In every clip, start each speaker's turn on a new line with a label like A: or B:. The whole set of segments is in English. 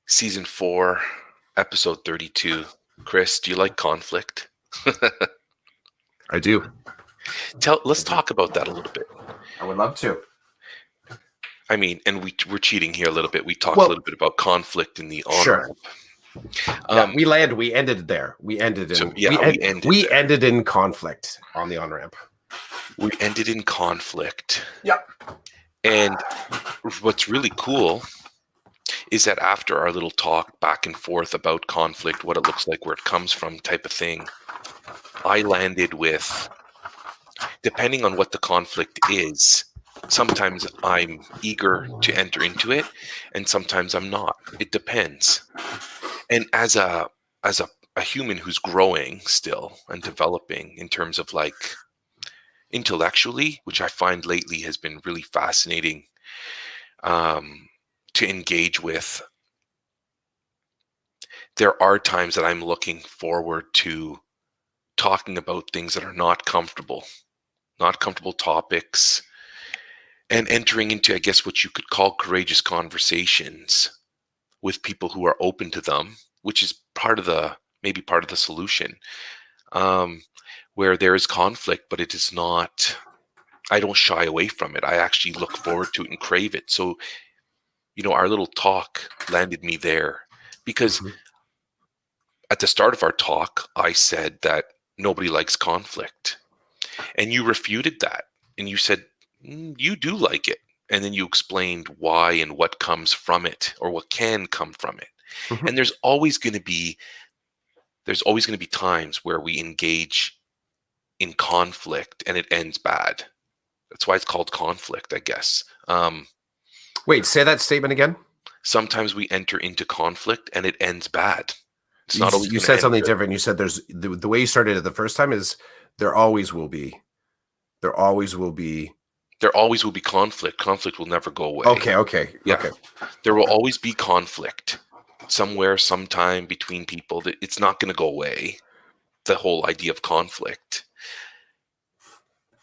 A: Season 4, episode 32. Chris, do you like conflict?
B: I do.
A: Let's talk about that a little bit.
B: I would love to.
A: I mean, and we're cheating here a little bit. We talked a
B: Well,
A: little bit about conflict in the on
B: sure.
A: ramp.
B: We ended there. We ended in we ended in conflict on the on ramp.
A: We ended in conflict.
B: Yep.
A: And what's really cool is that after our little talk back and forth about conflict, what it looks like, where it comes from type of thing, I landed with, depending on what the conflict is, sometimes I'm eager to enter into it and sometimes I'm not. It depends. And as a human who's growing still and developing in terms of like intellectually, which I find lately has been really fascinating to engage with, there are times that I'm looking forward to talking about things that are not comfortable topics, and entering into, I guess, what you could call courageous conversations with people who are open to them, which is maybe part of the solution, where there is conflict, but it is not, I don't shy away from it. I actually look forward to it and crave it. So, our little talk landed me there because at the start of our talk, I said that nobody likes conflict. And you refuted that. And you said, you do like it. And then you explained why and what comes from it, or what can come from it. Mm-hmm. And there's always going to be times where we engage in conflict and it ends bad. That's why it's called conflict, I guess.
B: Wait, say that statement again.
A: Sometimes we enter into conflict and it ends bad.
B: It's not always. You said something different. You said there's the way you started it the first time is there always will be
A: conflict. Conflict will never go away.
B: Okay.
A: Yeah.
B: Okay.
A: There will always be conflict somewhere, sometime between people. That it's not going to go away. The whole idea of conflict.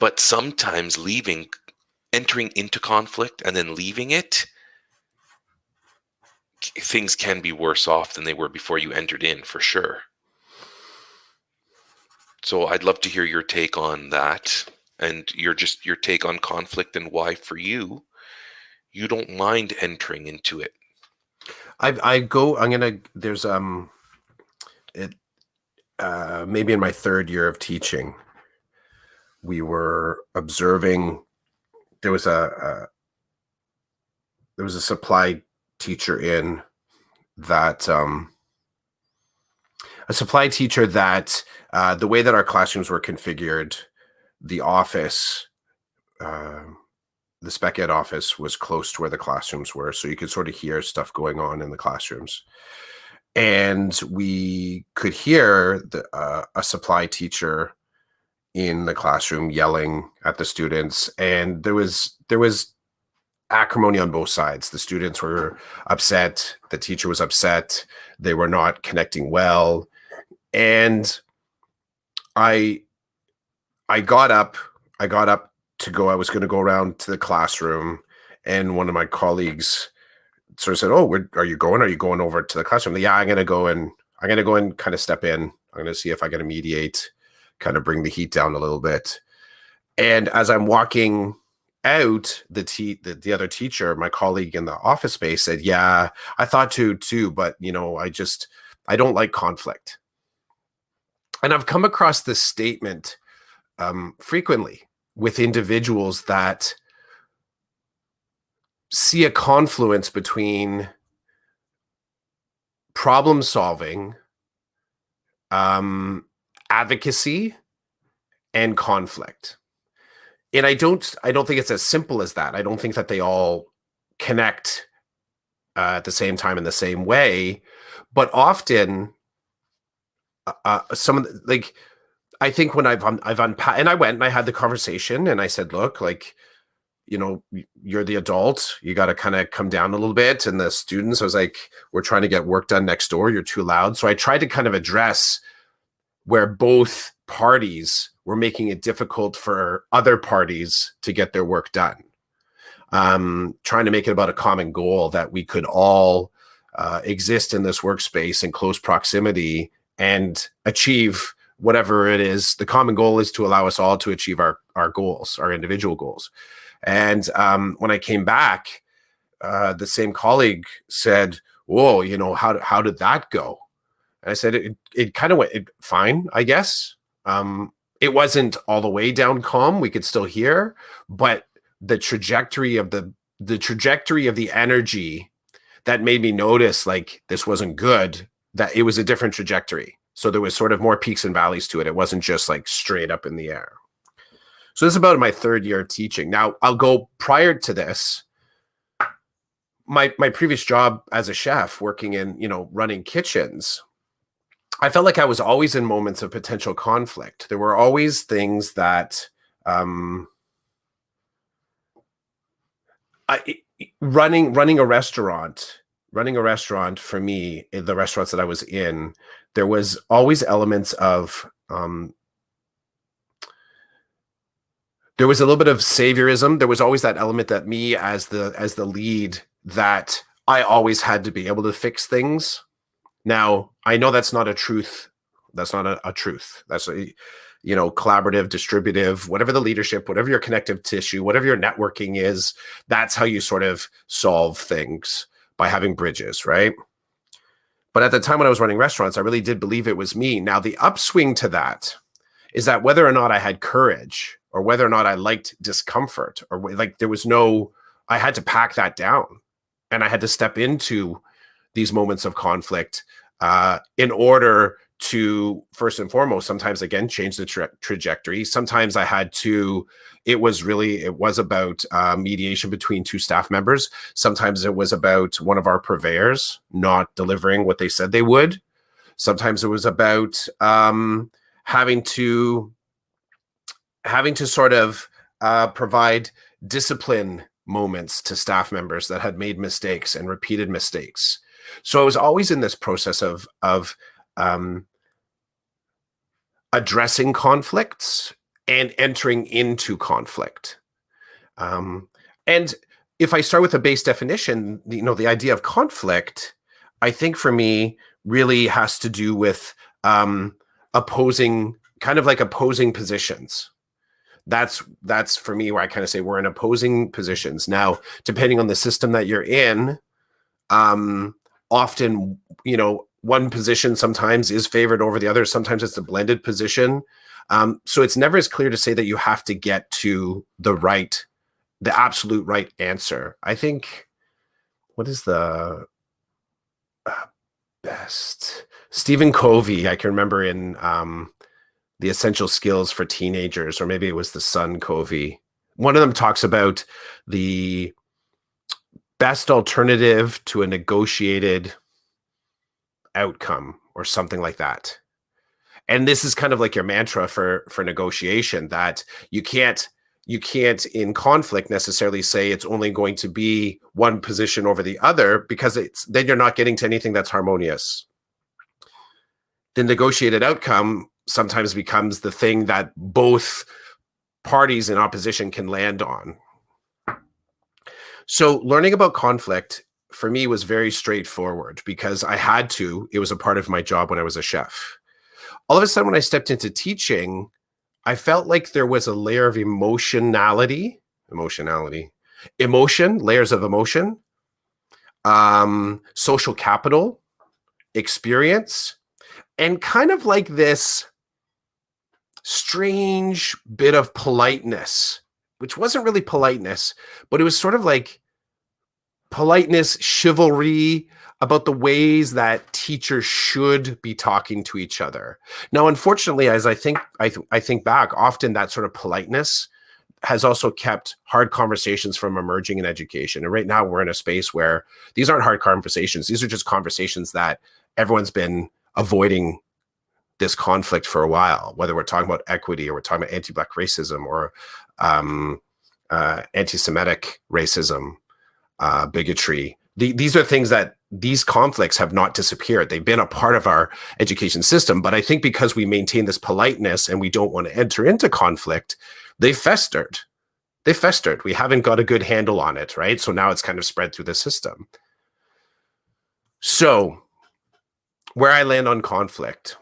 A: But sometimes entering into conflict and then leaving it, things can be worse off than they were before you entered in, for sure. So I'd love to hear your take on that, and your take on conflict and why for you don't mind entering into it.
B: There's maybe in my third year of teaching, we were observing, there was a supply teacher in that, the way that our classrooms were configured, the office, the spec ed office was close to where the classrooms were. So you could sort of hear stuff going on in the classrooms. And we could hear a supply teacher in the classroom yelling at the students. And there was acrimony on both sides. The students were upset. The teacher was upset. They were not connecting well. And I got up to go. I was going to go around to the classroom, and one of my colleagues sort of said, "Oh, are you going? Are you going over to the classroom?" Yeah, I'm going to go and kind of step in. I'm going to see if I can mediate, kind of bring the heat down a little bit. And as I'm walking out, the other teacher, my colleague in the office space, said, "Yeah, I thought too, but I don't like conflict." And I've come across this statement frequently with individuals that see a confluence between problem solving, advocacy, and conflict. And I don't think it's as simple as that. I don't think that they all connect at the same time in the same way, but often I think when I've unpacked, and I went and I had the conversation and I said, look, you're the adult, you got to kind of come down a little bit. And the students, I was like, we're trying to get work done next door. You're too loud. So I tried to kind of address where both parties were making it difficult for other parties to get their work done. Trying to make it about a common goal that we could all exist in this workspace in close proximity and achieve whatever it is. The common goal is to allow us all to achieve our goals, our individual goals. And when I came back, the same colleague said, "Whoa, you know, how did that go?" And I said, it kind of went fine, I guess. It wasn't all the way down calm. We could still hear, but the trajectory of the energy that made me notice like this wasn't good, that it was a different trajectory. So there was sort of more peaks and valleys to it. It wasn't just like straight up in the air. So this is about my third year of teaching. Now I'll go prior to this. My previous job as a chef, working in, running kitchens, I felt like I was always in moments of potential conflict. There were always things that running a restaurant for me, in the restaurants that I was in, there was always elements of there was a little bit of saviorism. There was always that element that me as the lead, that I always had to be able to fix things. Now, I know that's not a truth. That's not a truth. That's collaborative, distributive, whatever the leadership, whatever your connective tissue, whatever your networking is, that's how you sort of solve things, by having bridges, right? But at the time when I was running restaurants, I really did believe it was me. Now, the upswing to that is that whether or not I had courage, or whether or not I liked discomfort, or like I had to pack that down, and I had to step into these moments of conflict in order to, first and foremost, sometimes again change the trajectory. Sometimes I had to. It was about mediation between two staff members. Sometimes it was about one of our purveyors not delivering what they said they would. Sometimes it was about having to sort of provide discipline moments to staff members that had made mistakes and repeated mistakes. So I was always in this process of addressing conflicts and entering into conflict. And if I start with a base definition, the idea of conflict, I think for me really has to do with opposing positions. That's for me where I kind of say we're in opposing positions. Now, depending on the system that you're in, often, one position sometimes is favored over the other. Sometimes it's a blended position. So it's never as clear to say that you have to get to the absolute right answer. I think, what is the best? Stephen Covey, I can remember in The Essential Skills for Teenagers, or maybe it was the Son Covey. One of them talks about the best alternative to a negotiated outcome, or something like that. And this is kind of like your mantra for negotiation, that you can't in conflict necessarily say it's only going to be one position over the other, because then you're not getting to anything that's harmonious. The negotiated outcome sometimes becomes the thing that both parties in opposition can land on. So learning about conflict for me was very straightforward, because I had to. It was a part of my job when I was a chef. All of a sudden, when I stepped into teaching, I felt like there was a layer of emotion, layers of emotion, social capital, experience, and kind of like this strange bit of politeness, which wasn't really politeness, but it was sort of like politeness, chivalry, about the ways that teachers should be talking to each other. Now, unfortunately, as I think back, often that sort of politeness has also kept hard conversations from emerging in education. And right now we're in a space where these aren't hard conversations. These are just conversations that everyone's been avoiding this conflict for a while, whether we're talking about equity, or we're talking about anti-Black racism, or anti-Semitic racism, bigotry. These are things that these conflicts have not disappeared. They've been a part of our education system. But I think because we maintain this politeness and we don't want to enter into conflict, they festered. We haven't got a good handle on it, right? So now it's kind of spread through the system. So where I land on conflict,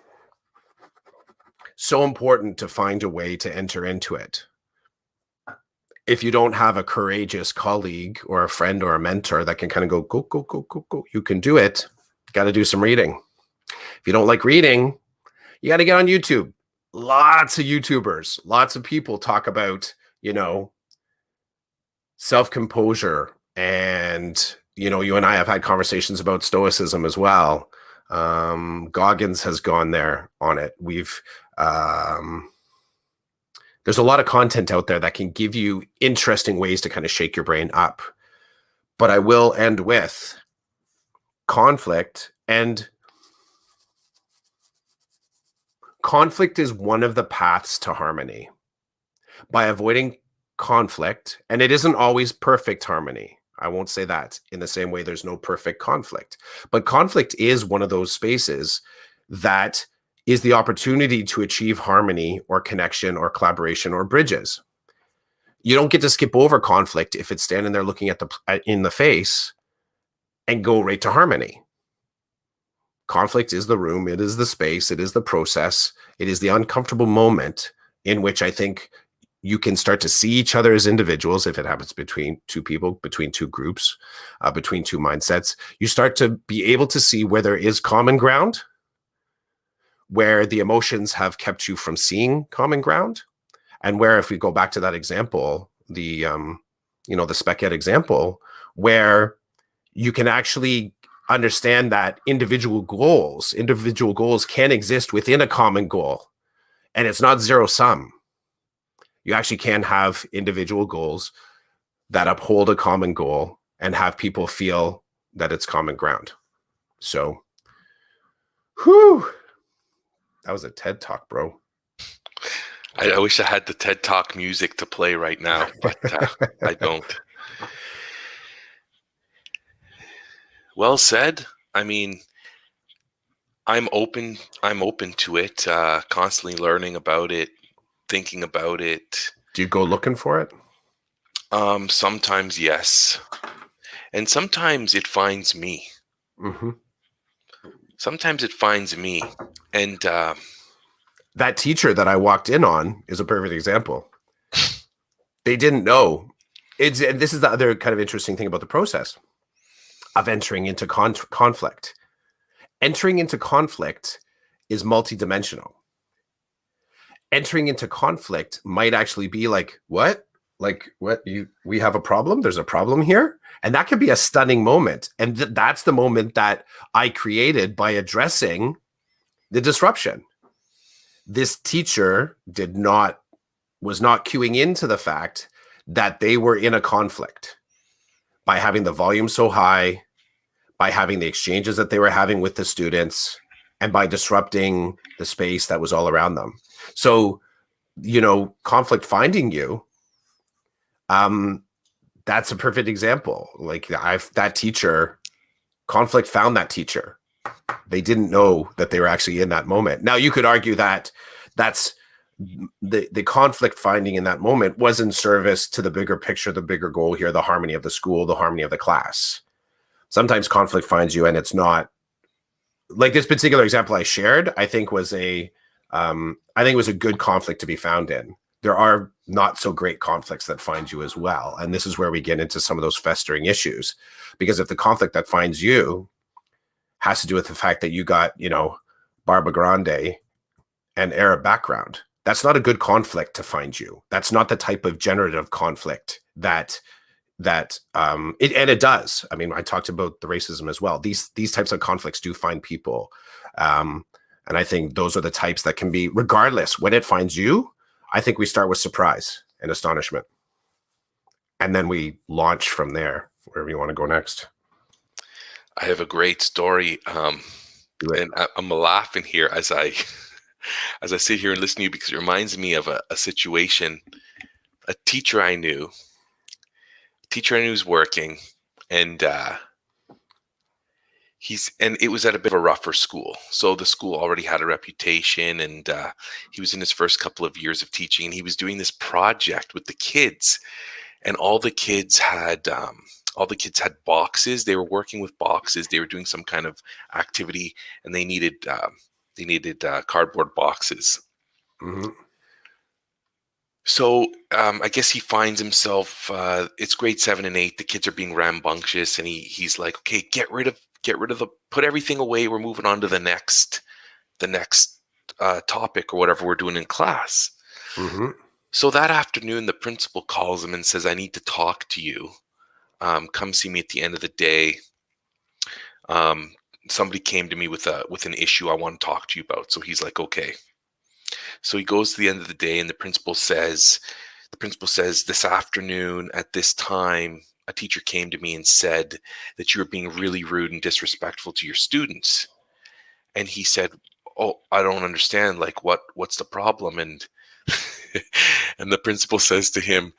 B: so important to find a way to enter into it. If you don't have a courageous colleague or a friend or a mentor that can kind of go, you can do it. Got to do some reading. If you don't like reading, you got to get on YouTube. Lots of YouTubers, lots of people talk about, self-composure. And, you and I have had conversations about stoicism as well. Goggins has gone there on it. There's a lot of content out there that can give you interesting ways to kind of shake your brain up. But I will end with conflict. And conflict is one of the paths to harmony. By avoiding conflict, and it isn't always perfect harmony. I won't say that. In the same way, there's no perfect conflict. But conflict is one of those spaces that is the opportunity to achieve harmony or connection or collaboration or bridges. You don't get to skip over conflict if it's standing there looking in the face and go right to harmony. Conflict is the room, it is the space, it is the process, it is the uncomfortable moment in which I think you can start to see each other as individuals. If it happens between two people, between two groups, between two mindsets, you start to be able to see where there is common ground, where the emotions have kept you from seeing common ground, and where, if we go back to that example, the spec ed example, where you can actually understand that individual goals can exist within a common goal, and it's not zero sum. You actually can have individual goals that uphold a common goal and have people feel that it's common ground. So, that was a TED Talk, bro.
A: I wish I had the TED Talk music to play right now, but I don't. Well said. I mean, I'm open to it, constantly learning about it, thinking about it.
B: Do you go looking for it?
A: Sometimes yes. And sometimes it finds me.
B: Mm-hmm.
A: Sometimes it finds me. And
B: that teacher that I walked in on is a perfect example. They didn't know. This is the other kind of interesting thing about the process of entering into conflict. Entering into conflict is multidimensional. Entering into conflict might actually be like, what? Like, what? We have a problem? There's a problem here? And that could be a stunning moment. And that's the moment that I created by addressing the disruption. This teacher was not cueing into the fact that they were in a conflict by having the volume so high, by having the exchanges that they were having with the students, and by disrupting the space that was all around them. So, conflict finding you, that's a perfect example. Like that teacher, conflict found that teacher. They didn't know that they were actually in that moment. Now, you could argue that that's the conflict finding in that moment was in service to the bigger picture, the bigger goal here, the harmony of the school, the harmony of the class. Sometimes conflict finds you and it's not like this particular example I shared, I think was a good conflict to be found in. There are not so great conflicts that find you as well. And this is where we get into some of those festering issues, because if the conflict that finds you has to do with the fact that you got, Barba Grande and Arab background, that's not a good conflict to find you. That's not the type of generative conflict that it does. I mean, I talked about the racism as well. These types of conflicts do find people. And I think those are the types that can be, regardless, when it finds you, I think we start with surprise and astonishment. And then we launch from there, wherever you want to go next.
A: I have a great story. And I'm laughing here as I sit here and listen to you, because it reminds me of a situation. A teacher I knew was working, and it was at a bit of a rougher school. So the school already had a reputation, and he was in his first couple of years of teaching, and he was doing this project with the kids. and all the kids had boxes. They were working with boxes. They were doing some kind of activity, and they needed cardboard boxes.
B: Mhm.
A: So I guess he finds himself. It's grade 7 and 8. The kids are being rambunctious, and he's like, "Okay, get rid of the put everything away. We're moving on to the next topic or whatever we're doing in class."
B: Mhm.
A: So that afternoon, the principal calls him and says, "I need to talk to you. Come see me at the end of the day. Um, Somebody came to me with an issue I want to talk to you about." So he's like, "Okay." So he goes to the end of the day, and the principal says, "This afternoon at this time, a teacher came to me and said that you were being really rude and disrespectful to your students." And he said, "Oh, I don't understand. Like, what's the problem?" And and the principal says to him,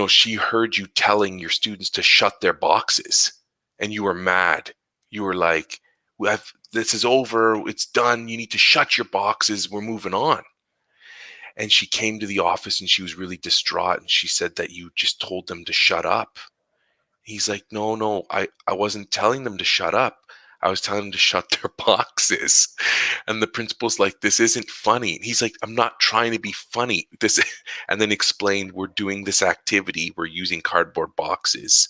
A: "She heard you telling your students to shut their boxes, and you were mad. You were like, this is over. It's done. You need to shut your boxes. We're moving on." And she came to the office and she was really distraught. And she said that you just told them to shut up. He's like, "No, no, I wasn't telling them to shut up. I was telling them to shut their boxes." And the principal's like, "This isn't funny." And he's like, "I'm not trying to be funny." And then explained, "We're doing this activity. We're using cardboard boxes."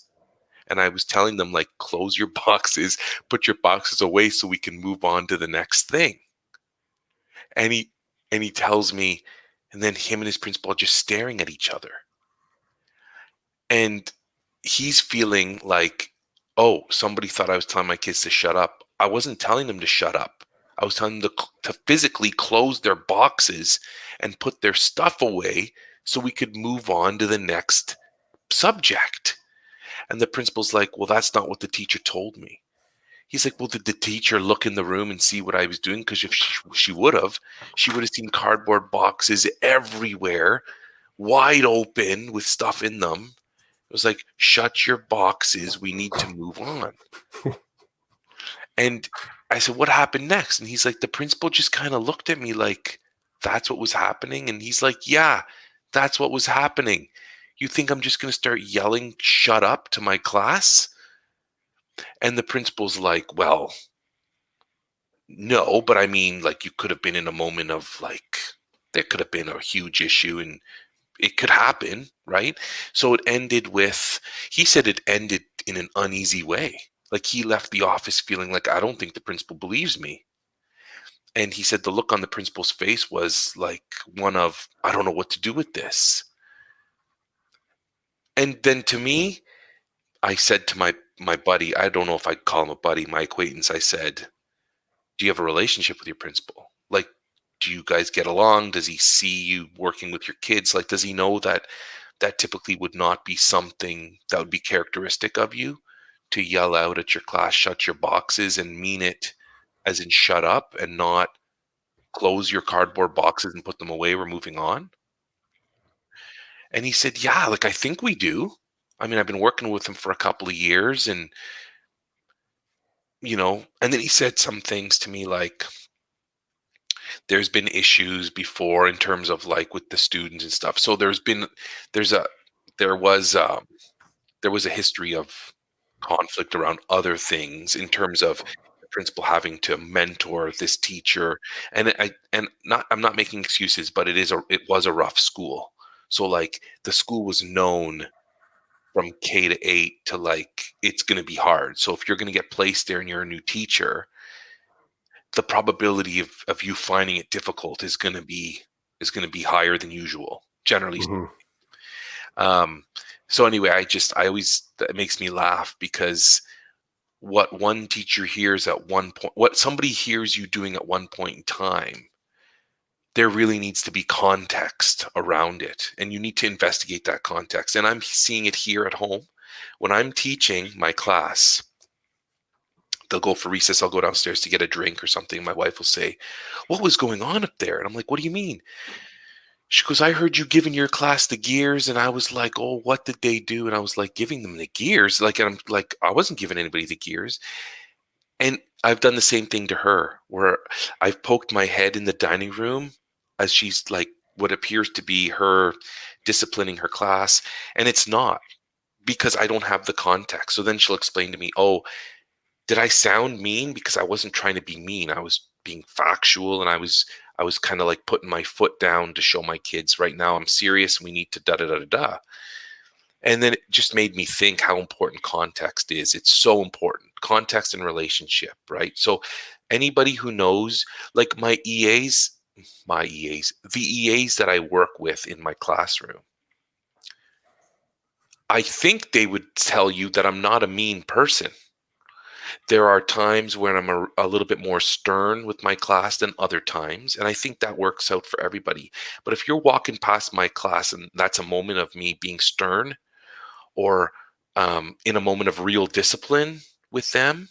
A: And I was telling them, like, close your boxes, put your boxes away so we can move on to the next thing. And he tells me, and then him and his principal are just staring at each other. And he's feeling like, "Oh, somebody thought I was telling my kids to shut up." I wasn't telling them to shut up. I was telling them to physically close their boxes and put their stuff away so we could move on to the next subject. And the principal's like, "Well, that's not what the teacher told me." He's like, "Well, did the teacher look in the room and see what I was doing? Because if she would have, she would have seen cardboard boxes everywhere, wide open with stuff in them." It was like, "Shut your boxes. We need to move on." And I said, "What happened next?" And he's like, "The principal just kind of looked at me like, that's what was happening." And he's like, "Yeah, that's what was happening. You think I'm just going to start yelling, 'Shut up' to my class?" And the principal's like, "Well, no, but I mean, like, you could have been in a moment of like, there could have been a huge issue and it could happen, right?" So he said it ended in an uneasy way. Like, he left the office feeling like, "I don't think the principal believes me." And he said the look on the principal's face was like one of, "I don't know what to do with this." And then to me, I said to my buddy, I don't know if I'd call him a buddy, my acquaintance, I said, "Do you have a relationship with your principal? Like, do you guys get along? Does he see you working with your kids? Like, does he know that that typically would not be something that would be characteristic of you, to yell out at your class, 'Shut your boxes,' and mean it as in shut up, and not close your cardboard boxes and put them away, we're moving on?" And he said, "Yeah, like, I think we do. I mean, I've been working with him for a couple of years, and and then he said some things to me like, there's been issues before in terms of, like, with the students and stuff. So there's a there was there was a history of conflict around other things in terms of the principal having to mentor this teacher. And I'm not making excuses, but it was a rough school. So, like, the school was known from K to 8 to, like, it's going to be hard. So if you're going to get placed there and you're a new teacher, the probability of you finding it difficult is going to be higher than usual, generally.
B: Mhm.
A: um so anyway, I always, that makes me laugh, because what one teacher hears at one point, what somebody hears you doing at one point in time, there really needs to be context around it, and you need to investigate that context. And I'm seeing it here at home when I'm teaching my class. They'll go for recess, I'll go downstairs to get a drink or something. My wife will say, "What was going on up there?" And I'm like, "What do you mean?" She goes, "I heard you giving your class the gears." And I was like, "Oh, what did they do?" And I was like, "Giving them the gears?" Like, and I'm like, I wasn't giving anybody the gears. And I've done the same thing to her, where I've poked my head in the dining room as she's, like, what appears to be her disciplining her class, and it's not, because I don't have the context. So then she'll explain to me, oh, did I sound mean? Because I wasn't trying to be mean. I was being factual, and I was kind of like putting my foot down to show my kids, right now I'm serious and we need to da da da da da. And then it just made me think how important context is. It's so important. Context and relationship, right? So anybody who knows, like the EAs that I work with in my classroom, I think they would tell you that I'm not a mean person. There are times when I'm a little bit more stern with my class than other times, and I think that works out for everybody. But if you're walking past my class and that's a moment of me being stern, or in a moment of real discipline with them,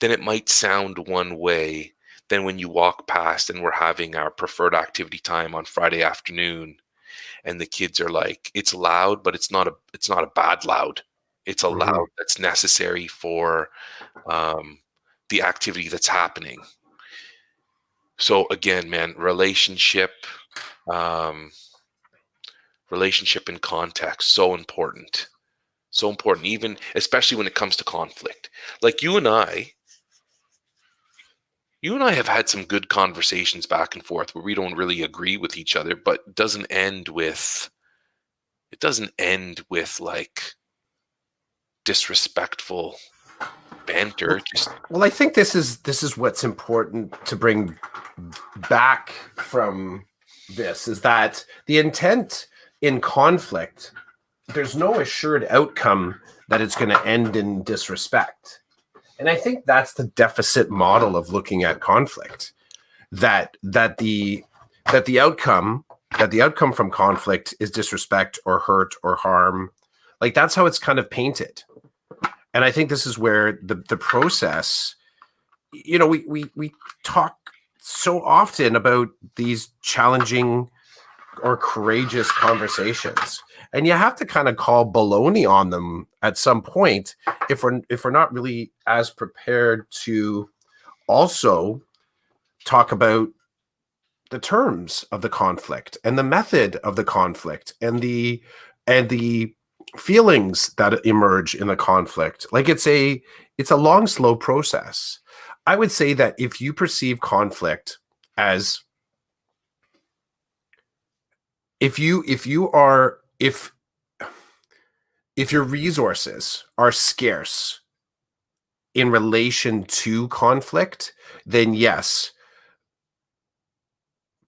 A: then it might sound one way than when you walk past and we're having our preferred activity time on Friday afternoon, and the kids are like, it's loud, but it's not a bad loud. It's a
B: Mhm.
A: loud that's necessary for um, the activity that's happening. So again, man, um, relationship and context, so important. So important, even especially when it comes to conflict. Like you and I have had some good conversations back and forth where we don't really agree with each other, but it doesn't end with like disrespectful banter.
B: Well,
A: Just
B: well, I think this is what's important to bring back from this, is that the intent in conflict, there's no assured outcome that it's going to end in disrespect. And I think that's the deficit model of looking at conflict. That the outcome from conflict is disrespect or hurt or harm. Like, that's how it's kind of painted. And I think this is where the process, we talk so often about these challenging or courageous conversations, and you have to kind of call baloney on them at some point if we're not really as prepared to also talk about the terms of the conflict and the method of the conflict and the feelings that emerge in the conflict. Like, it's a long, slow process. I would say that if you perceive conflict as, if your resources are scarce in relation to conflict, then yes,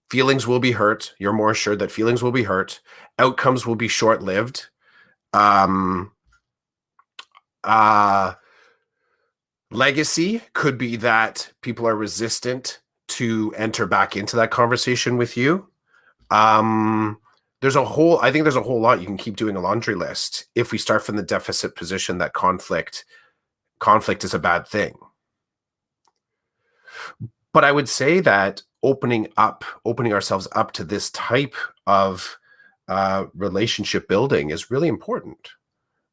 B: feelings will be hurt. You're more assured that feelings will be hurt. Outcomes will be short-lived. Um, uh, Legacy could be that people are resistant to enter back into that conversation with you. Um, I think there's a whole lot. You can keep doing a laundry list if we start from the deficit position that conflict is a bad thing. But I would say that opening ourselves up to this type of relationship building is really important,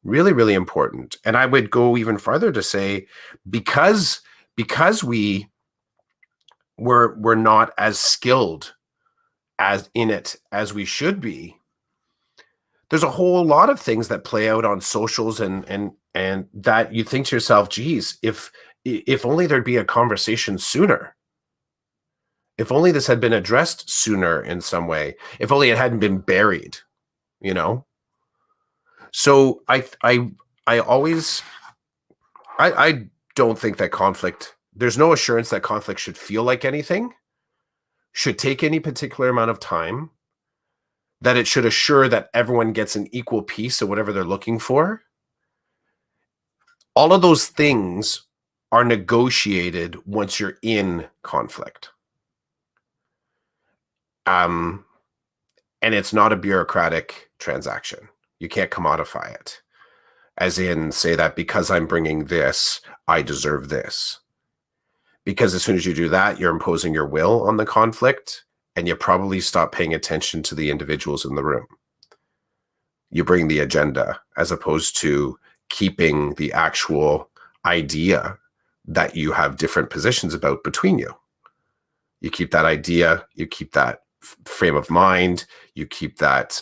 B: really, really important. And I would go even farther to say, because we're not as skilled as in it as we should be, there's a whole lot of things that play out on socials, and that you think to yourself, geez, if only there'd be a conversation sooner. If only this had been addressed sooner in some way. If only it hadn't been buried, you know? So I always I don't think that there's no assurance that conflict should feel like anything, should take any particular amount of time, that it should assure that everyone gets an equal piece of whatever they're looking for. All of those things are negotiated once you're in conflict. And it's not a bureaucratic transaction. You can't commodify it, as in say that because I'm bringing this, I deserve this. Because as soon as you do that, you're imposing your will on the conflict, and you probably stop paying attention to the individuals in the room. You bring the agenda as opposed to keeping the actual idea that you have different positions about between you. You keep that idea, you keep that frame of mind. You keep that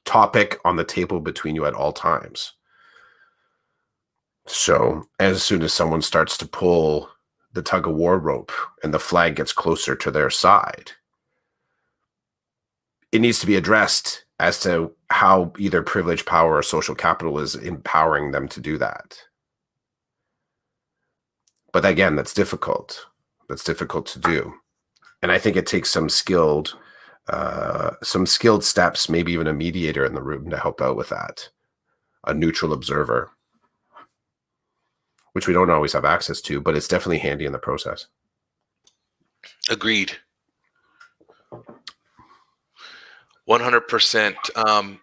B: topic on the table between you at all times. So as soon as someone starts to pull the tug of war rope and the flag gets closer to their side, it needs to be addressed as to how either privilege, power, or social capital is empowering them to do that. But again, that's difficult. That's difficult to do. And I think it takes some skilled steps, maybe even a mediator in the room to help out with that, a neutral observer, which we don't always have access to, but it's definitely handy in the process.
A: Agreed. 100%.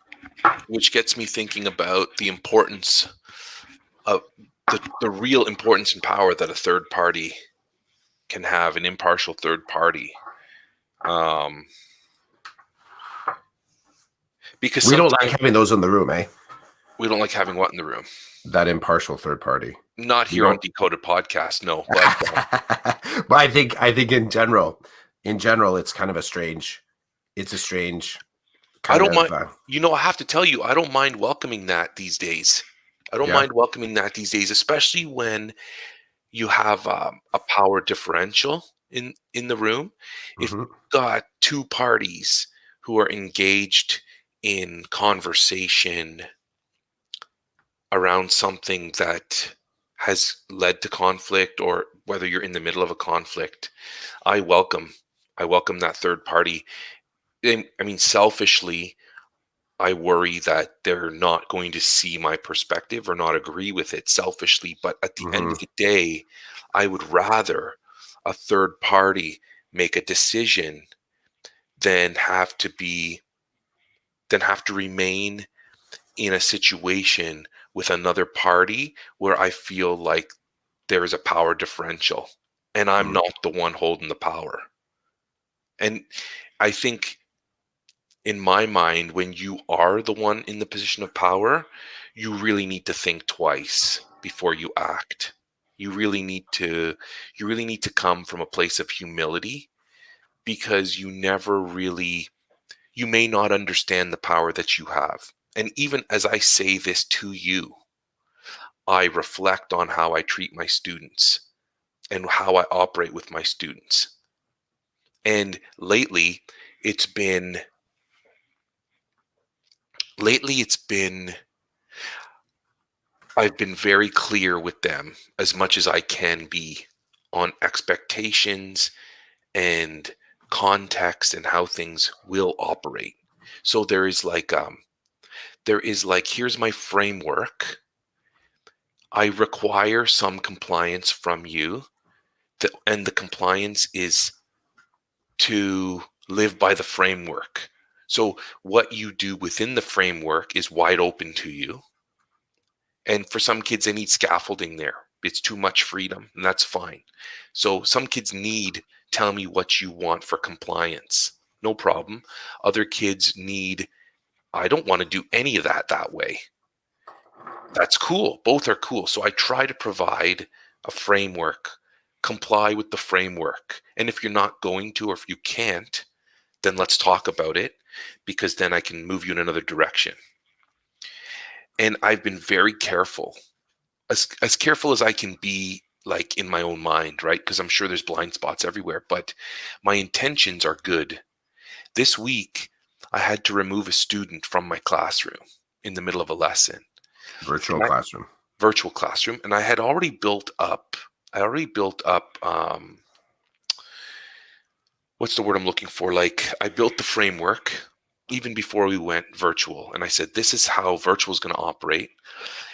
A: Which gets me thinking about the importance of the real importance and power that a third party can have, an impartial third party. Because
B: we don't like having those in the room, eh?
A: We don't like having what in the room?
B: That impartial third party.
A: Not here on Decoded Podcast, no. But,
B: but I think in general, it's kind of a strange. It's a strange.
A: I don't mind. I have to tell you, I don't mind welcoming that these days. I don't mind welcoming that these days, especially when you have a power differential in the room. If you've got two parties who are engaged in conversation around something that has led to conflict, or whether you're in the middle of a conflict, I welcome that third party. I mean, selfishly, I worry that they're not going to see my perspective or not agree with it selfishly. But at the end of the day, I would rather a third party make a decision than have to remain in a situation with another party where I feel like there is a power differential and I'm not the one holding the power. And I think, in my mind, when you are the one in the position of power, you really need to think twice before you act. You really need to come from a place of humility, because you may not understand the power that you have. And even as I say this to you, I reflect on how I treat my students and how I operate with my students. And lately it's been I've been very clear with them, as much as I can be, on expectations and context and how things will operate. So there is like, here's my framework. I require some compliance from you, and the compliance is to live by the framework. So what you do within the framework is wide open to you. And for some kids, they need scaffolding there. It's too much freedom, and that's fine. So some kids need, tell me what you want for compliance. No problem. Other kids need, I don't want to do any of that way. That's cool. Both are cool. So I try to provide a framework, comply with the framework. And if you're not going to, or if you can't, then let's talk about it, because then I can move you in another direction. And I've been very careful, as careful as I can be, like in my own mind, right? Because I'm sure there's blind spots everywhere, but my intentions are good. This week, I had to remove a student from my classroom in the middle of a lesson.
B: Virtual classroom. And I had already built up, what's the word I'm looking for? Like, I built the framework even before we went virtual. And I said, this is how virtual is going to operate.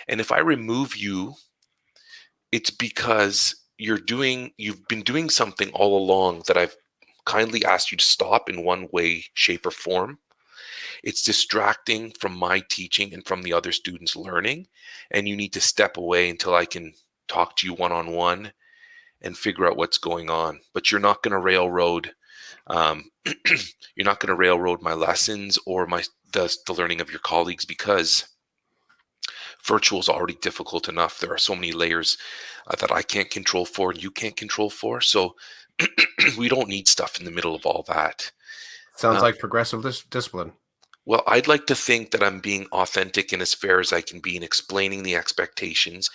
B: And if I remove you, it's because you've been doing something all along that I've kindly asked you to stop in one way, shape, or form. It's distracting from my teaching and from the other students' learning. And you need to step away until I can talk to you one-on-one and figure out what's going on. But you're not going to railroad my lessons or the learning of your colleagues, because virtual is already difficult enough. There are so many layers that I can't control for and you can't control for. So we don't need stuff in the middle of all that. Sounds like progressive discipline.
A: Well, I'd like to think that I'm being authentic and as fair as I can be in explaining the expectations.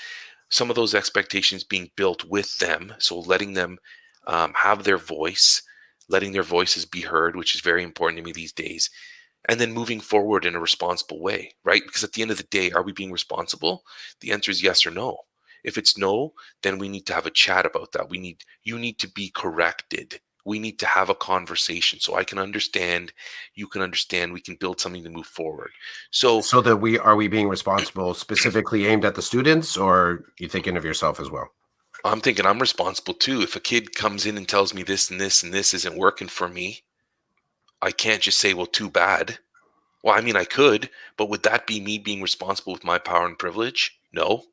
A: Some of those expectations being built with them, so letting them have their voice, letting their voices be heard, which is very important to me these days, and then moving forward in a responsible way, right? Because at the end of the day, are we being responsible? The answer is yes or no. If it's no, then we need to have a chat about that. You need to be corrected. We need to have a conversation so I can understand, you can understand, we can build something to move forward. So
B: So that we being responsible specifically aimed at the students, or you thinking of yourself as well?
A: I'm thinking I'm responsible too. If a kid comes in and tells me this and this and this isn't working for me, I can't just say, well, too bad. Well, I mean, I could, but would that be me being responsible with my power and privilege? No.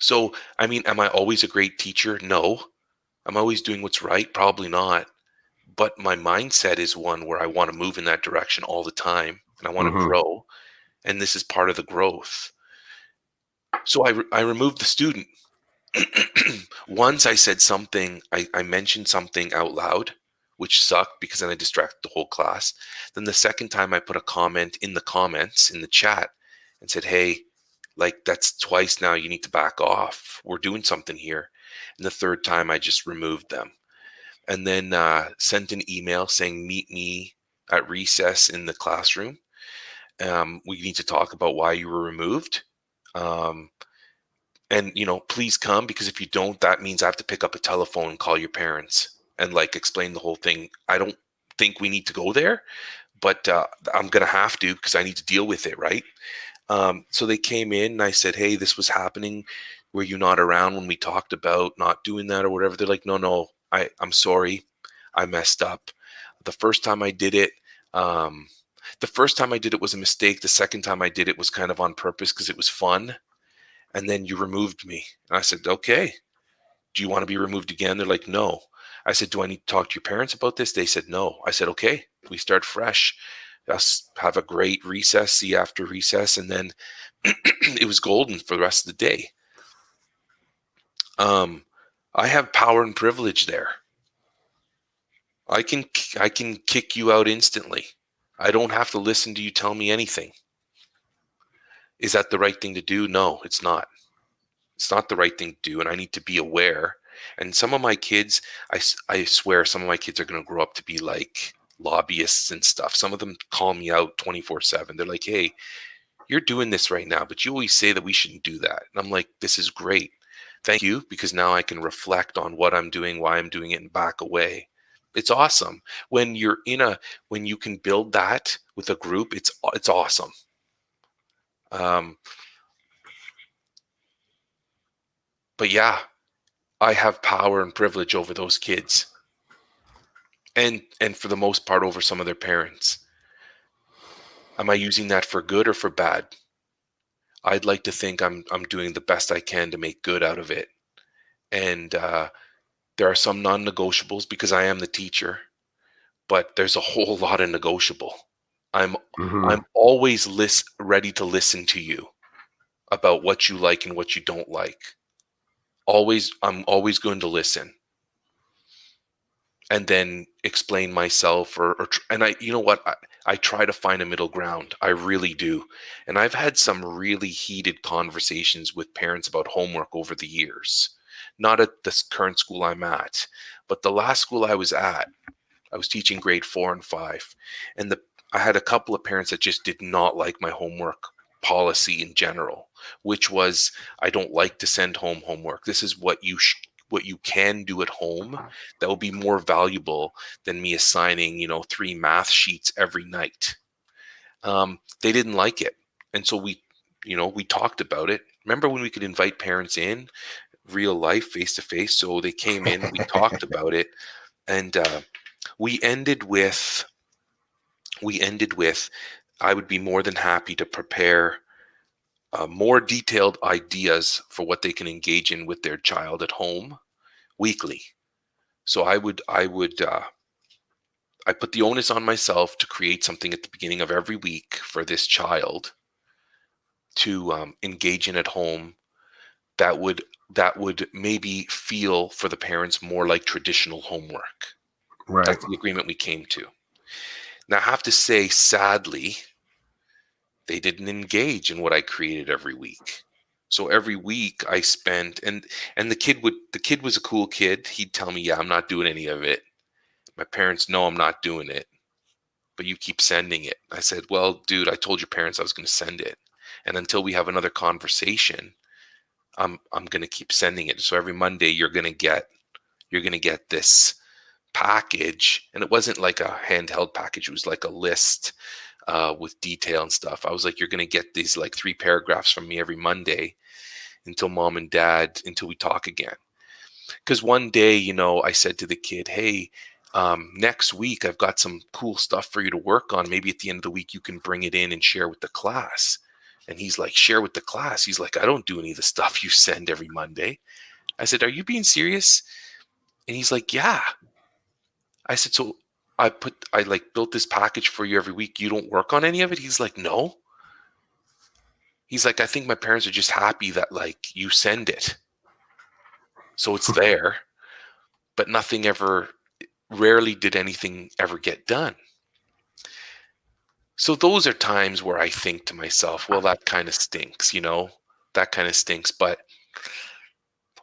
A: So, I mean, am I always a great teacher? No. Am I always doing what's right? Probably not. But my mindset is one where I want to move in that direction all the time and I want to
B: Hmm.
A: grow. And this is part of the growth. So I removed the student. Once I said something, I mentioned something out loud, which sucked because then I distracted the whole class. Then the second time I put a comment in the comments in the chat and said, hey, like that's twice now. You need to back off. We're doing something here. And the third time I just removed them and then sent an email saying, meet me at recess in the classroom. We need to talk about why you were removed. Um, and please come, because if you don't, that means I have to pick up a telephone and call your parents and like explain the whole thing. I don't think we need to go there, but I'm gonna have to because I need to deal with it, right? So they came in and I said, hey, this was happening. Were you not around when we talked about not doing that or whatever? They're like, no, I'm sorry, I messed up. The first time I did it, um, the first time I did it was a mistake. The second time I did it was kind of on purpose because it was fun, and then you removed me. And I said, okay, do you want to be removed again? They're like, no. I said, do I need to talk to your parents about this? They said, no. I said, okay, we start fresh. Us have a great recess, see you after recess. And then it was golden for the rest of the day. Um, I have power and privilege there. I can I can kick you out instantly. I don't have to listen to you tell me anything. Is that the right thing to do? No, it's not. It's not the right thing to do, and I need to be aware. And some of my kids, I swear, some of my kids are going to grow up to be like lobbyists and stuff. Some of them call me out 24/7. They're like, hey, you're doing this right now, but you always say that we shouldn't do that. And I'm like, this is great. Thank you, because now I can reflect on what I'm doing, why I'm doing it, and back away. It's awesome when when you can build that with a group. It's awesome. Um, but yeah, I have power and privilege over those kids, and for the most part over some of their parents. Am I using that for good or for bad? I'd like to think I'm doing the best I can to make good out of it. And there are some non-negotiables because I am the teacher, but there's a whole lot of negotiable. I'm
B: Hmm.
A: I'm always ready to listen to you about what you like and what you don't like. I'm always going to listen and then explain myself, and you know what, I try to find a middle ground. I really do. And I've had some really heated conversations with parents about homework over the years, not at this current school I'm at, but the last school I was at. I was teaching grade 4 and 5, and I had a couple of parents that just did not like my homework policy in general, which was, I don't like to send home homework. This is what you can do at home that will be more valuable than me assigning 3 math sheets every night. They didn't like it, and so we talked about it. Remember when we could invite parents in real life, face to face? So they came in, we talked about it, and we ended with we ended with I would be more than happy to prepare more detailed ideas for what they can engage in with their child at home weekly. So I put the onus on myself to create something at the beginning of every week for this child to engage in at home that would maybe feel for the parents more like traditional homework.
B: Right.
A: That's the agreement we came to. Now, I have to say, sadly, they didn't engage in what I created every week. So every week I spent, and the kid was a cool kid. He'd tell me, "Yeah, I'm not doing any of it. My parents know I'm not doing it, but you keep sending it." I said, "Well, dude, I told your parents I was going to send it. And until we have another conversation, I'm going to keep sending it. So every Monday you're going to get this package." And it wasn't like a handheld package. It was like a list with detail and stuff. I was like, "You're going to get these like 3 paragraphs from me every Monday until until we talk again." Because one day, I said to the kid, "Hey, next week I've got some cool stuff for you to work on. Maybe at the end of the week you can bring it in and share with the class." And he's like, "Share with the class?" He's like, "I don't do any of the stuff you send every Monday." I said, "Are you being serious?" And he's like, "Yeah." I said, "So I like built this package for you every week. You don't work on any of it?" He's like, "No." He's like, "I think my parents are just happy that like you send it. So it's there, but rarely did anything ever get done." So those are times where I think to myself, well, that kind of stinks, that kind of stinks. But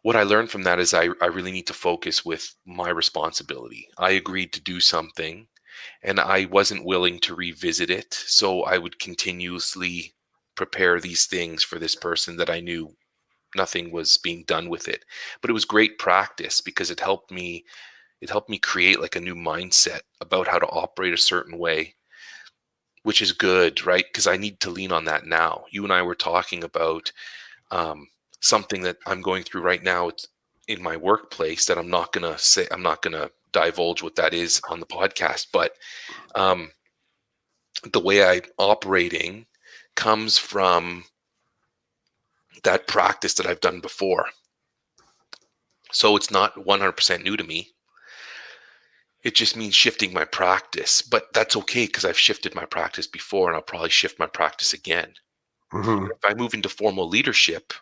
A: what I learned from that is I really need to focus with my responsibility. I agreed to do something and I wasn't willing to revisit it. So I would continuously prepare these things for this person that I knew nothing was being done with it. But it was great practice because it helped me create like a new mindset about how to operate a certain way, which is good, right? Because I need to lean on that now. You and I were talking about um, something that I'm going through right now. It's in my workplace that I'm not gonna divulge what that is on the podcast, but um, the way I'm operating comes from that practice that I've done before. So it's not 100% new to me. It just means shifting my practice, but that's okay because I've shifted my practice before and I'll probably shift my practice again.
B: Hmm.
A: If I move into formal leadership,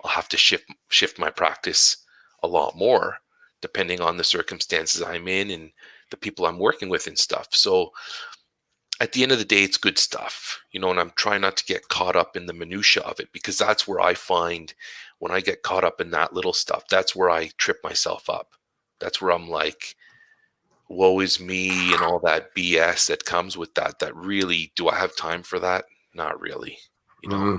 A: I'll have to shift my practice a lot more depending on the circumstances I'm in and the people I'm working with and stuff. So at the end of the day, it's good stuff, and I'm trying not to get caught up in the minutia of it because that's where I find when I get caught up in that little stuff, that's where I trip myself up. That's where I'm like, woe is me and all that BS that comes with that. That really, do I have time for that? Not really, you know.
B: Hmm.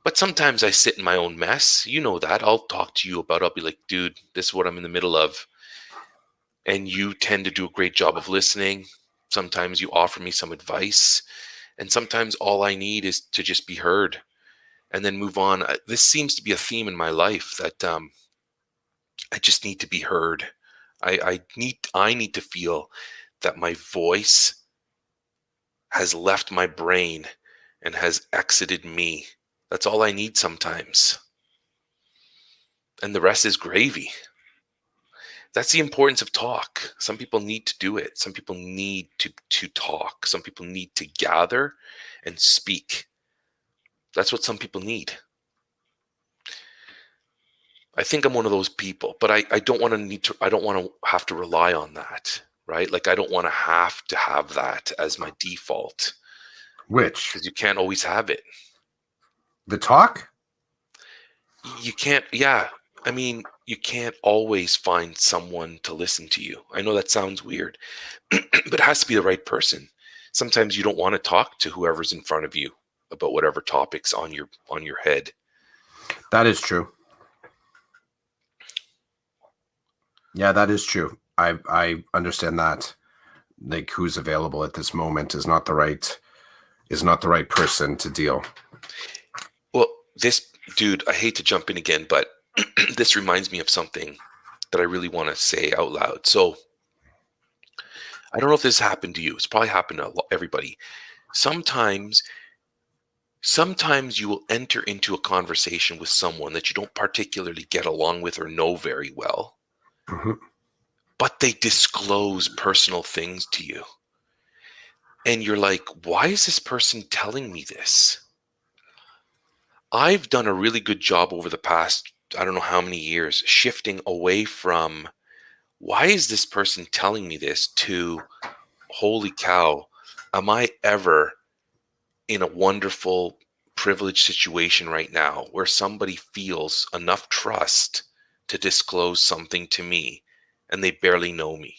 A: But sometimes I sit in my own mess. You know that. I'll talk to you about, I'll be like, "Dude, this is what I'm in the middle of." And you tend to do a great job of listening. Sometimes you offer me some advice. And sometimes all I need is to just be heard and then move on. This seems to be a theme in my life that I just need to be heard. I need to feel that my voice has left my brain and has exited me. That's all I need sometimes. And the rest is gravy. That's the importance of talk. Some people need to do it. Some people need to talk. Some people need to gather and speak. That's what some people need. I think I'm one of those people, but I don't want to I don't want to have to rely on that, right? Like I don't want to have that as my default
B: Which
A: because you can't always have it.
B: the talk?
A: You can't, yeah. I mean, you can't always find someone to listen to you. I know that sounds weird, but it has to be the right person. Sometimes you don't want to talk to whoever's in front of you about whatever topics on your head.
B: That is true. Yeah, that is true. I understand that. Like who's available at this moment is not the right person to deal.
A: Well, this dude, I hate to jump in again, but this reminds me of something that I really want to say out loud. So I don't know if this happened to you. It's probably happened to everybody. Sometimes, sometimes you will enter into a conversation with someone that you don't particularly get along with or know very well,
B: Mhm.
A: but they disclose personal things to you. And you're like, why is this person telling me this? I've done a really good job over the past, I don't know how many years, shifting away from why is this person telling me this, to holy cow, am I ever in a wonderful, privileged situation right now where somebody feels enough trust to disclose something to me and they barely know me?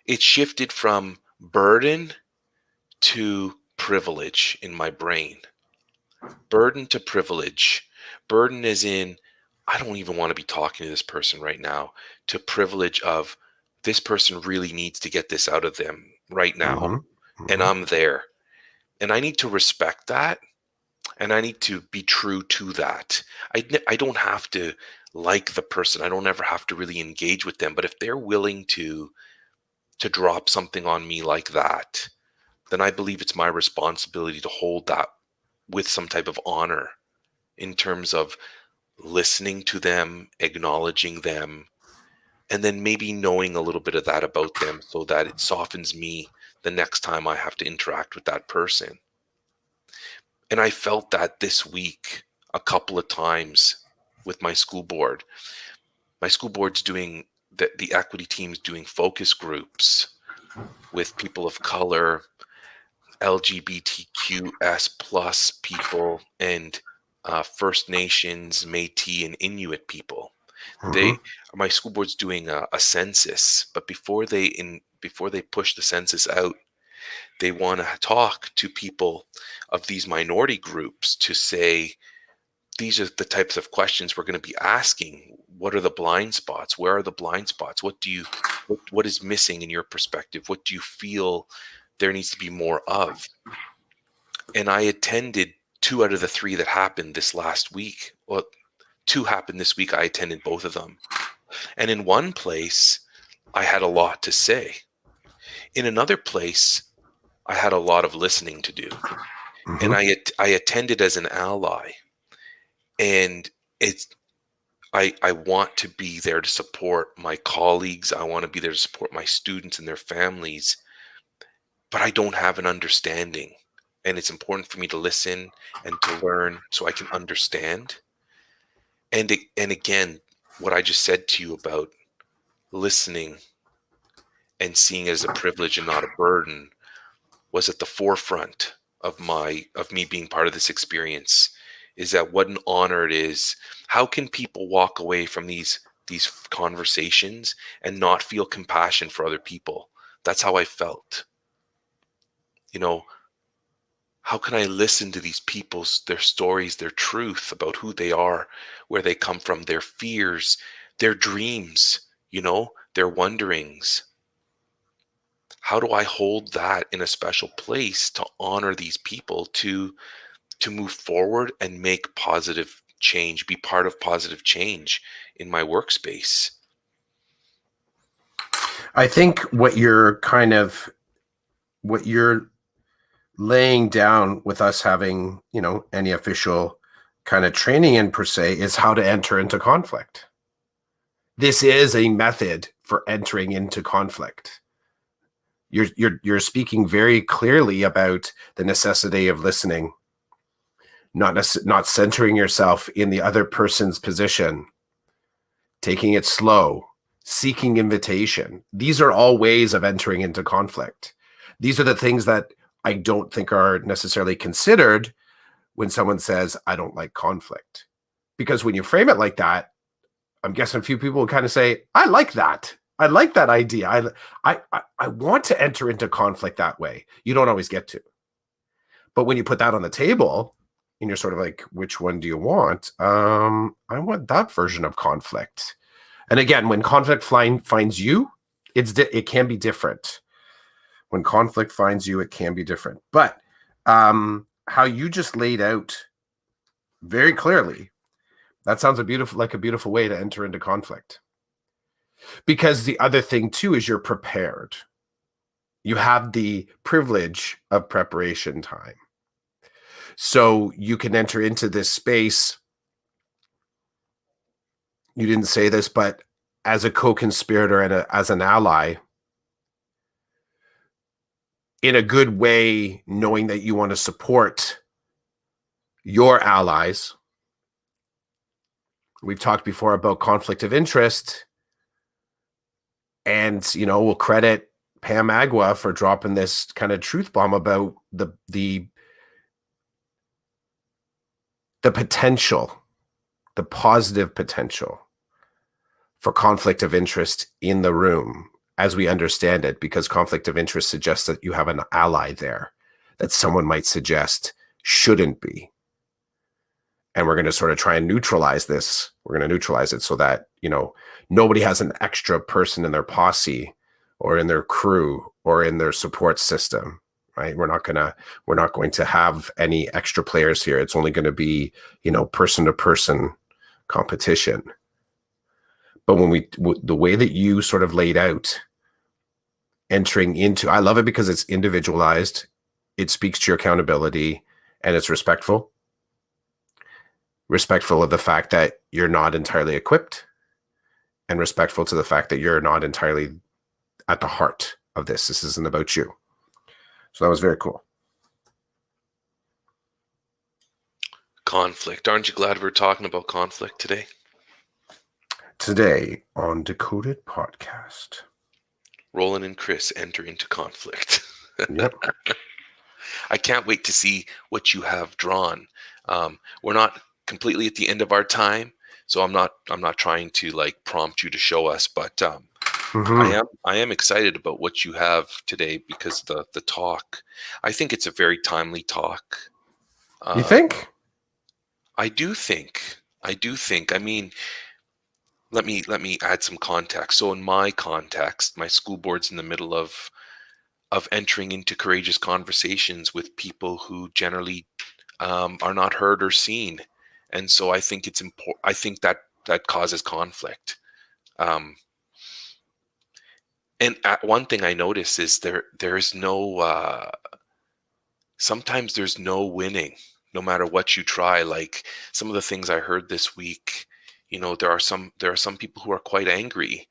A: It shifted from burden to privilege in my brain. Burden to privilege. Burden is in, I don't even want to be talking to this person right now, to privilege of, this person really needs to get this out of them right now.
B: Hmm.
A: And
B: Hmm.
A: I'm there. And I need to respect that. And I need to be true to that. I don't have to like the person. I don't ever have to really engage with them. But if they're willing to drop something on me like that, then I believe it's my responsibility to hold that with some type of honor, in terms of listening to them, acknowledging them, and then maybe knowing a little bit of that about them so that it softens me the next time I have to interact with that person. And I felt that this week a couple of times with my school board. My school board's doing the equity team's doing focus groups with people of color, LGBTQS plus people, and First Nations, Métis, and Inuit people.
B: Hmm.
A: They My school board's doing a census, but before they push the census out, they want to talk to people of these minority groups to say, these are the types of questions we're going to be asking. What are the blind spots? Where are the blind spots? What is missing in your perspective? What do you feel there needs to be more of? And I attended two out of the three that happened this last week. Well, two happened this week. I attended both of them. And in one place, I had a lot to say. In another place, I had a lot of listening to do. And
B: Hmm.
A: I attended as an ally. And it's I want to be there to support my colleagues. I want to be there to support my students and their families, but I don't have an understanding. And it's important for me to listen and to learn so I can understand. And again, what I just said to you about listening and seeing it as a privilege and not a burden was at the forefront of me being part of this experience. Is that what an honor it is? How can people walk away from these conversations and not feel compassion for other people? That's how I felt. You know, how can I listen to these people's, their stories, their truth about who they are, where they come from, their fears, their dreams, their wonderings? How do I hold that in a special place to honor these people, to move forward and make positive change, be part of positive change in my workspace?
B: I think what you're laying down with us having, any official kind of training in per se is how to enter into conflict. This is a method for entering into conflict. You're speaking very clearly about the necessity of listening, not centering yourself in the other person's position, taking it slow, seeking invitation. These are all ways of entering into conflict. These are the things that I don't think are necessarily considered when someone says, I don't like conflict. Because when you frame it like that, I'm guessing a few people will kind of say, I like that. I like that idea. I want to enter into conflict that way. You don't always get to. But when you put that on the table and you're sort of like, which one do you want? I want that version of conflict. And again, when conflict finds you, it can be different. When conflict finds you, it can be different. But how you just laid out very clearly, that sounds like a beautiful way to enter into conflict. Because the other thing too is you're prepared. You have the privilege of preparation time. So you can enter into this space. You didn't say this, but as a co-conspirator and as an ally, in a good way, knowing that you want to support your allies. We've talked before about conflict of interest. And, we'll credit Pam Agua for dropping this kind of truth bomb about the potential, the positive potential for conflict of interest in the room as we understand it, because conflict of interest suggests that you have an ally there that someone might suggest shouldn't be. And we're going to sort of try and neutralize this. We're going to neutralize it so that, nobody has an extra person in their posse or in their crew or in their support system, right? We're not going to have any extra players here. It's only going to be, person to person competition. But the way that you sort of laid out entering into, I love it because it's individualized. It speaks to your accountability and it's respectful of the fact that you're not entirely equipped, and respectful to the fact that you're not entirely at the heart of this. This isn't about you. So that was very cool.
A: Conflict. Aren't you glad we're talking about conflict today?
B: Today on Decoded Podcast,
A: Roland and Chris enter into conflict.
B: Yep.
A: I can't wait to see what you have drawn. We're not completely at the end of our time, so I'm not trying to like prompt you to show us, but I am excited about what you have today, because the talk, I think it's a very timely talk.
B: You think?
A: I do think. I mean, let me add some context. So in my context, my school board's in the middle of entering into courageous conversations with people who generally are not heard or seen, and so I think it's important. I think that causes conflict. And one thing I notice is there's no sometimes there's no winning, no matter what you try. Like some of the things I heard this week, there are some people who are quite angry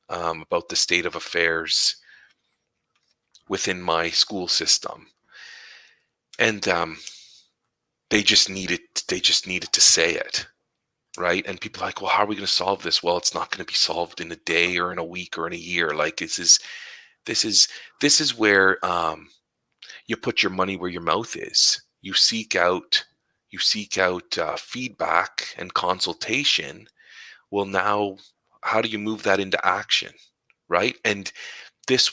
A: about the state of affairs within my school system, and they just needed to say it, right? And people are like, well, how are we going to solve this? Well, it's not going to be solved in a day or in a week or in a year. Like this is where you put your money where your mouth is. You seek out feedback and consultation. Well, now how do you move that into action, right? And this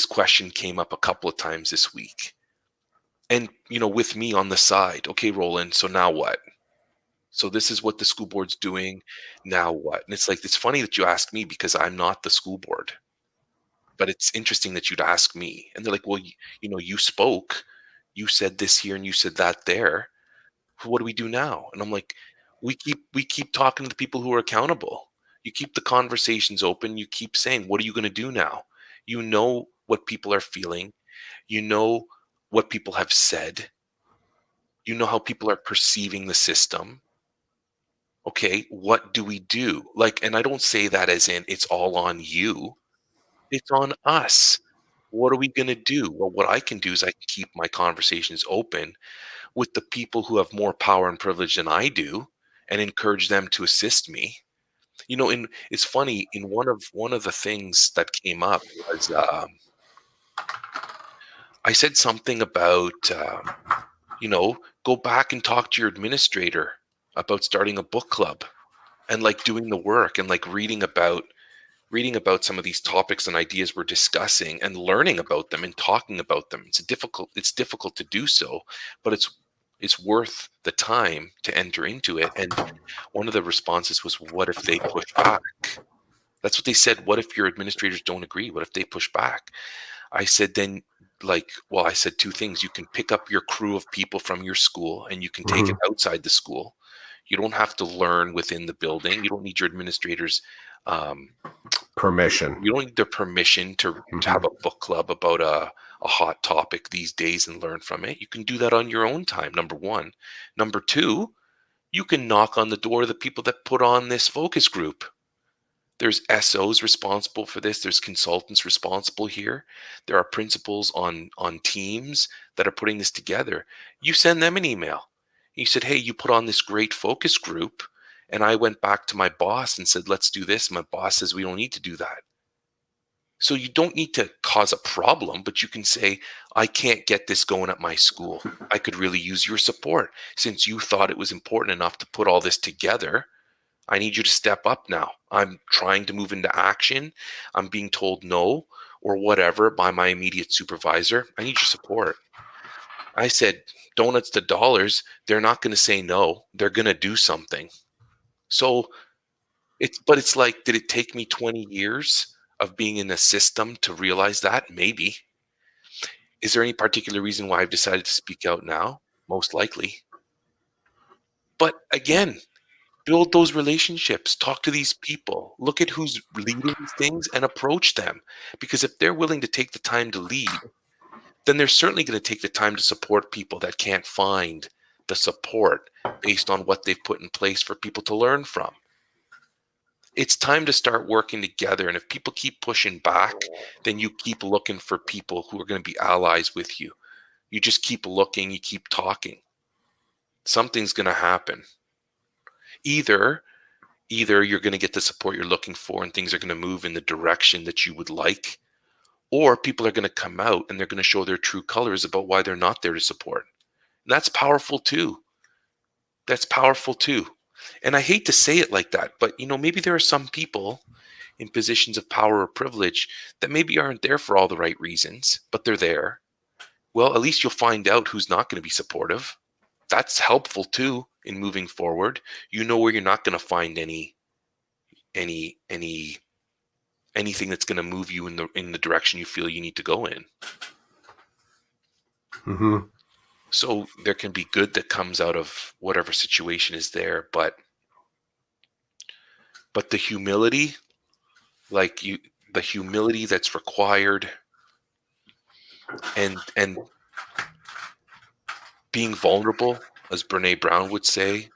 A: question came up a couple of times this week. And, with me on the side, okay, Roland, so now what? So this is what the school board's doing. Now what? And it's like, it's funny that you ask me because I'm not the school board, but it's interesting that you'd ask me. And they're like, well, you spoke, you said this here and you said that there. What do we do now? And I'm like, we keep talking to the people who are accountable. You keep the conversations open. You keep saying, what are you going to do now? You know what people are feeling. You know what people have said. You know how people are perceiving the system. Okay, what do we do? Like, and I don't say that as in it's all on you. It's on us. What are we going to do? Well, what I can do is I can keep my conversations open with the people who have more power and privilege than I do, and encourage them to assist me. And it's funny, in one of the things that came up was I said something about go back and talk to your administrator about starting a book club, and like doing the work, and like reading about some of these topics and ideas we're discussing, and learning about them and talking about them. It's difficult to do so, but it's worth the time to enter into it. And one of the responses was, what if they push back? That's what they said. What if your administrators don't agree? What if they push back? I said, then I said two things. You can pick up your crew of people from your school and you can take it outside the school. You don't have to learn within the building. You don't need your administrators
B: permission.
A: You don't need their permission to have a book club about a hot topic these days and learn from it. You can do that on your own time, number one. Number two, you can knock on the door of the people that put on this focus group. There's SOs responsible for this. There's consultants responsible here. There are principals on teams that are putting this together. You send them an email. You said, hey, you put on this great focus group, and I went back to my boss and said, let's do this. My boss says we don't need to do that. So you don't need to cause a problem, but you can say, I can't get this going at my school. I could really use your support. Since you thought it was important enough to put all this together, I need you to step up now. I'm trying to move into action. I'm being told no or whatever by my immediate supervisor. I need your support. I said, donuts to dollars, they're not going to say no. They're going to do something. So it's like, did it take me 20 years of being in a system to realize that? Maybe. Is there any particular reason why I've decided to speak out now? Most likely. But again, build those relationships, talk to these people, look at who's leading these things and approach them. Because if they're willing to take the time to lead, then they're certainly going to take the time to support people that can't find the support based on what they've put in place for people to learn from. It's time to start working together. And if people keep pushing back, then you keep looking for people who are going to be allies with you. You just keep looking, you keep talking. Something's going to happen. Either you're going to get the support you're looking for and things are going to move in the direction that you would like, or people are going to come out and they're going to show their true colors about why they're not there to support. And that's powerful too. That's powerful too. And I hate to say it like that, but maybe there are some people in positions of power or privilege that maybe aren't there for all the right reasons, but they're there. Well, at least you'll find out who's not going to be supportive. That's helpful too in moving forward. You know where you're not going to find anything that's going to move you in the direction you feel you need to go in.
B: Mm-hmm.
A: So there can be good that comes out of whatever situation is there, but the humility, the humility that's required, and being vulnerable, as Brene Brown would say,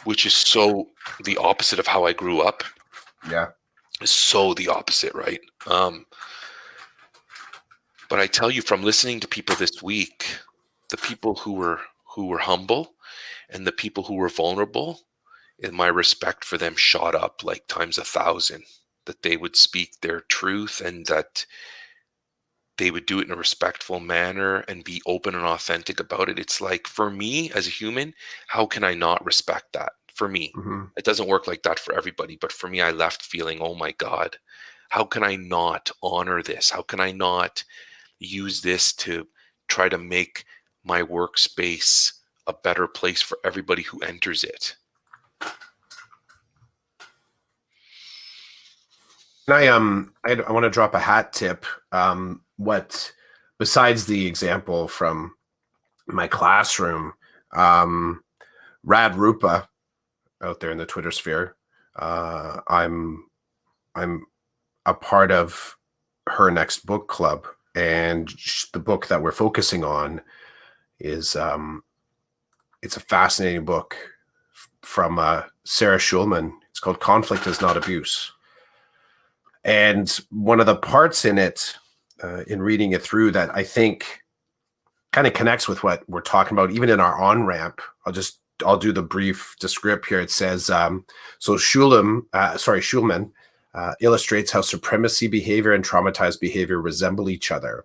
A: which is so the opposite of how I grew up.
B: Yeah.
A: Is so the opposite, right? But I tell you, from listening to people this week, the people who were humble and the people who were vulnerable, and my respect for them shot up like times 1,000. That they would speak their truth and that they would do it in a respectful manner and be open and authentic about it. It's like, for me as a human, how can I not respect that? For me, it doesn't work like that for everybody. But for me, I left feeling, oh my God, how can I not honor this? How can I not use this to try to make my workspace a better place for everybody who enters it?
B: I want to drop a hat tip. What, besides the example from my classroom, Rad Rupa out there in the Twitter sphere, I'm a part of her next book club, and the book that we're focusing on is it's a fascinating book from Sarah Schulman. It's called Conflict is Not Abuse. And one of the parts in it, in reading it through, that I think kind of connects with what we're talking about, even in our on-ramp. I'll do the brief descript here. It says, so Schulman illustrates how supremacy behavior and traumatized behavior resemble each other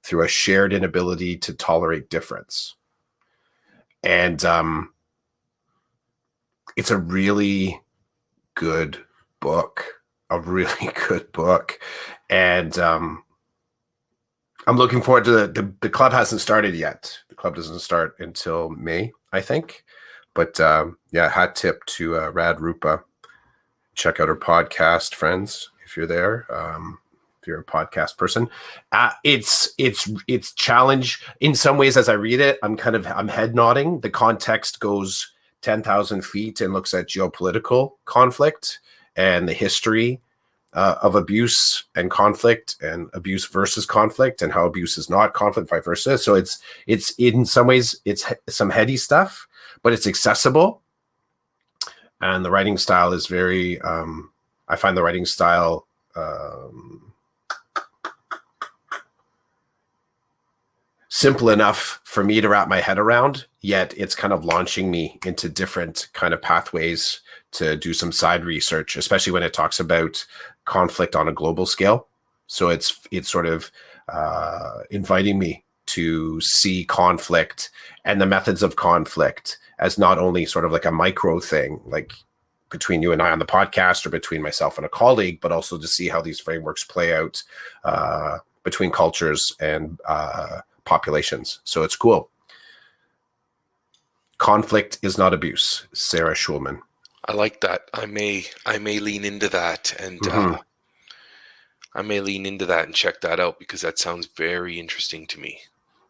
B: through a shared inability to tolerate difference. And it's a really good book. And I'm looking forward to the club hasn't started yet. The club doesn't start until May, I think. But yeah, hat tip to Rad Rupa. Check out her podcast, friends, if you're there. If you're a podcast person, it's challenge in some ways. As I read it, I'm head nodding. The context goes 10,000 feet and looks at geopolitical conflict and the history of abuse and conflict, and abuse versus conflict, and how abuse is not conflict, vice versa. So it's in some ways it's some heady stuff, but it's accessible. And the writing style is very, I find the writing style simple enough for me to wrap my head around, yet it's kind of launching me into different kind of pathways to do some side research, especially when it talks about conflict on a global scale. So it's sort of inviting me to see conflict and the methods of conflict as not only sort of like a micro thing, like between you and I on the podcast or between myself and a colleague, but also to see how these frameworks play out between cultures and populations. So it's cool. Conflict is not abuse. Sarah Schulman.
A: I like that. I may lean into that, and I may lean into that and check that out, because that sounds very interesting to me.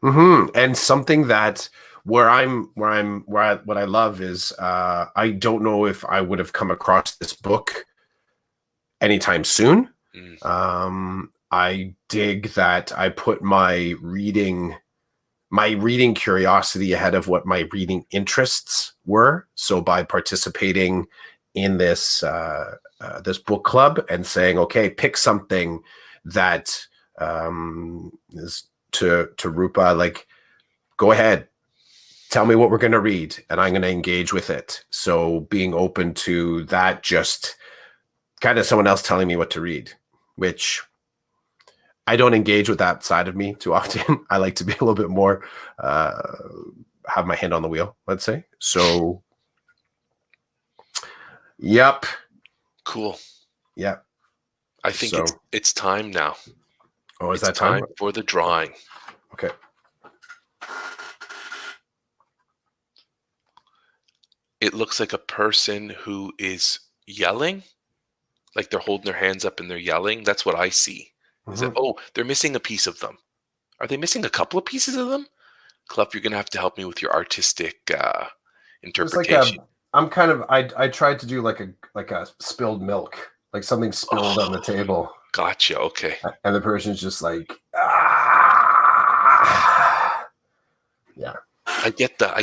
B: And something that what I love is I don't know if I would have come across this book anytime soon. I dig that I put my reading curiosity ahead of what my reading interests were. So by participating in this this book club and saying, okay, pick something that is to Rupa, like, go ahead, tell me what we're going to read, and I'm going to engage with it. So being open to that, just kind of someone else telling me what to read, which I don't engage with that side of me too often. I like to be a little bit more, have my hand on the wheel, let's say. So, yep.
A: Cool.
B: Yep.
A: I think it's time now.
B: Oh, is that time
A: for the drawing?
B: Okay.
A: It looks like a person who is yelling, like they're holding their hands up and they're yelling. That's what I see. Is that, they're missing a piece of them. Are they missing a couple of pieces of them? Clef, you're going to have to help me with your artistic interpretation.
B: I'm kind of, I tried to do like a spilled milk, like something spilled on the table.
A: Gotcha. Okay.
B: And the person's just like, yeah.
A: I get the part.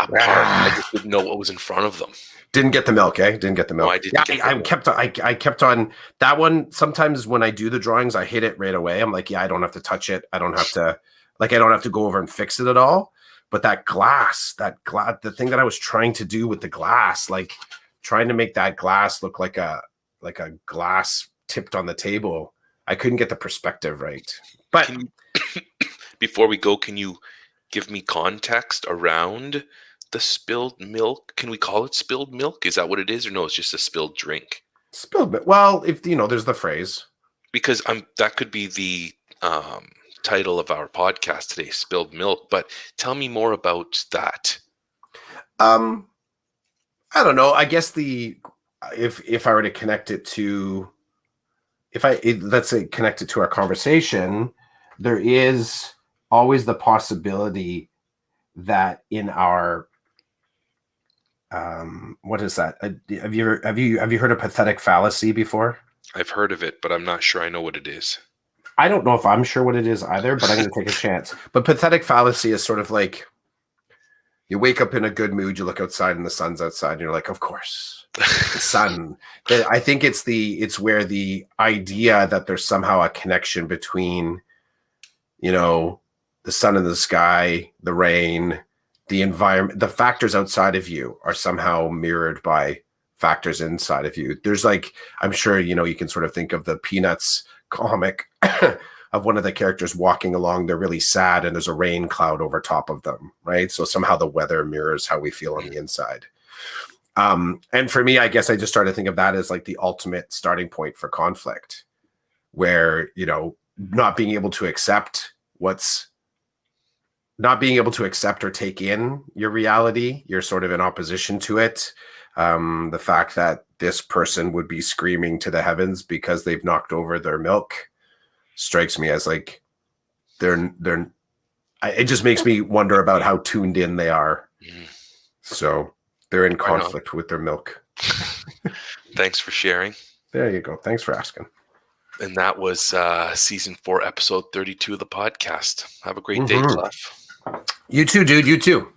A: I just didn't know what was in front of them.
B: Didn't get the milk, eh? Didn't get the milk.
A: No, I didn't.
B: I kept on that one. Sometimes when I do the drawings, I hit it right away. I'm like, yeah, I don't have to touch it. I don't have to go over and fix it at all. But that glass, the thing that I was trying to do with the glass, like trying to make that glass look like a glass tipped on the table, I couldn't get the perspective right. But
A: before we go, can you give me context around the spilled milk? Can we call it spilled milk? Is that what it is, or no? It's just a spilled drink.
B: Spilled milk. Well, if there's the phrase.
A: Because that could be the title of our podcast today, spilled milk. But tell me more about that.
B: I don't know. I guess if I were to connect it to, let's say connect it to our conversation, there is always the possibility that in our what is that? Have you heard of pathetic fallacy before?
A: I've heard of it, but I'm not sure I know what it is.
B: I don't know if I'm sure what it is either, but I'm going to take a chance. But pathetic fallacy is sort of like you wake up in a good mood, you look outside and the sun's outside, and you're like, of course, the sun. I think it's where the idea that there's somehow a connection between, the sun in the sky, the rain, the environment, the factors outside of you are somehow mirrored by factors inside of you. There's I'm sure, you can sort of think of the Peanuts comic of one of the characters walking along. They're really sad and there's a rain cloud over top of them, right? So somehow the weather mirrors how we feel on the inside. And for me, I guess I just started to think of that as like the ultimate starting point for conflict, where, not being able to accept or take in your reality, you're sort of in opposition to it. The fact that this person would be screaming to the heavens because they've knocked over their milk strikes me as like it just makes me wonder about how tuned in they are. So they're in conflict with their milk.
A: Thanks for sharing.
B: There you go. Thanks for asking.
A: And that was season 4, episode 32 of the podcast. Have a great day, Clef.
B: You too, dude. You too.